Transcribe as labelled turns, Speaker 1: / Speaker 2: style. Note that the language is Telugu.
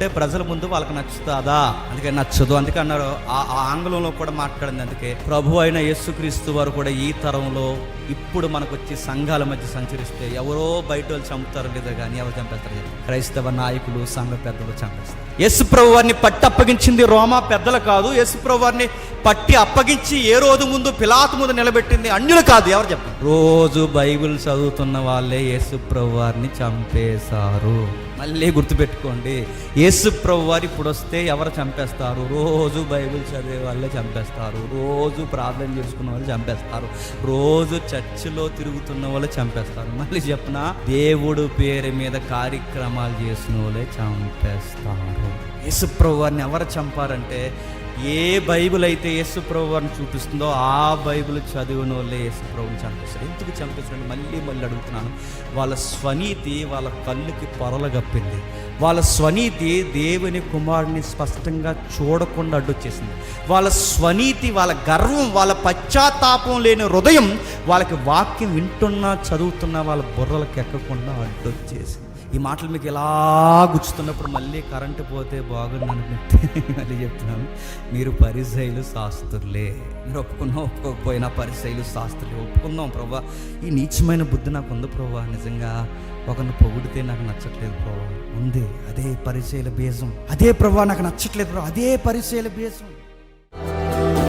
Speaker 1: ఉంటే ప్రజల ముందు వాళ్ళకి నచ్చుతుందా? అందుకే నచ్చదు. అందుకే అన్నారు, ఆ ఆంగ్లంలో కూడా మాట్లాడింది. అందుకే ప్రభు అయిన యేసుక్రీస్తు వారు కూడా ఈ తరంలో ఇప్పుడు మనకు వచ్చి సంఘాల మధ్య సంచరిస్తే ఎవరో బయట వాళ్ళు చంపుతారు లేదా కానీ ఎవరు చంపేస్తారు? క్రైస్తవ నాయకులు, సంఘ పెద్దలు చంపేస్తారు. యేసు ప్రభు వారిని పట్టి అప్పగించింది రోమా పెద్దలు కాదు. యేసు ప్రభు వారిని పట్టి అప్పగించి ఏ రోజు ముందు పిలాతు ముందు నిలబెట్టింది అన్యులు కాదు. ఎవరు చెప్పండి? రోజు బైబిల్ చదువుతున్న వాళ్ళే యేసు ప్రభు వారిని చంపేశారు. మళ్ళీ గుర్తుపెట్టుకోండి, యేసు ప్రభు వారు ఇప్పుడు వస్తే ఎవరు చంపేస్తారు? రోజు బైబిల్ చదివే వాళ్ళే చంపేస్తారు. రోజు ప్రార్థన చేసుకున్న వాళ్ళు చంపేస్తారు. రోజు చర్చిలో తిరుగుతున్న వాళ్ళు చంపేస్తారు. మళ్ళీ చెప్పిన దేవుడు పేరు మీద కార్యక్రమాలు చేసిన వాళ్ళే చంపేస్తారు. యేసు ప్రభు వారిని ఎవరు చంపారంటే, ఏ బైబిల్ అయితే యేసు ప్రభు వారిని చూపిస్తుందో ఆ బైబిల్ చదివిన వాళ్ళే యేసు ప్రభుని చంపేస్తారు. ఎందుకు చంపేస్తారంటే మళ్ళీ అడుగుతున్నాను, వాళ్ళ స్వనీతి వాళ్ళ కళ్ళుకి పొరలగప్పింది. వాళ్ళ స్వనీతి దేవుని కుమారుని స్పష్టంగా చూడకుండా అడ్డొచ్చేసింది. వాళ్ళ స్వనీతి, వాళ్ళ గర్వం, వాళ్ళ పశ్చాత్తాపం లేని హృదయం వాళ్ళకి వాక్యం వింటున్నా చదువుతున్నా వాళ్ళ బుర్రలకు ఎక్కకుండా అడ్డొచ్చేసింది. ఈ మాటలు మీకు ఎలా గుచ్చుతున్నప్పుడు మళ్ళీ కరెంటు పోతే బాగుంది అనుకుంటే మళ్ళీ చెప్తున్నాను, మీరు పరిసయ్యులు శాస్త్రులే. మీరు ఒప్పుకోకపోయినా పరిసయ్యులు శాస్త్రులే. ఒప్పుకుందాం ప్రభా, ఈ నీచమైన బుద్ధి నాకు ఉంది ప్రభా, నిజంగా ఒకరిని పొగిడితే నాకు నచ్చట్లేదు ప్రభా, ఉంది. అదే పరిసయ్యుల బీజం. అదే ప్రభా నాకు నచ్చట్లేదు ప్రభా, అదే పరిసయ్యుల బీజం.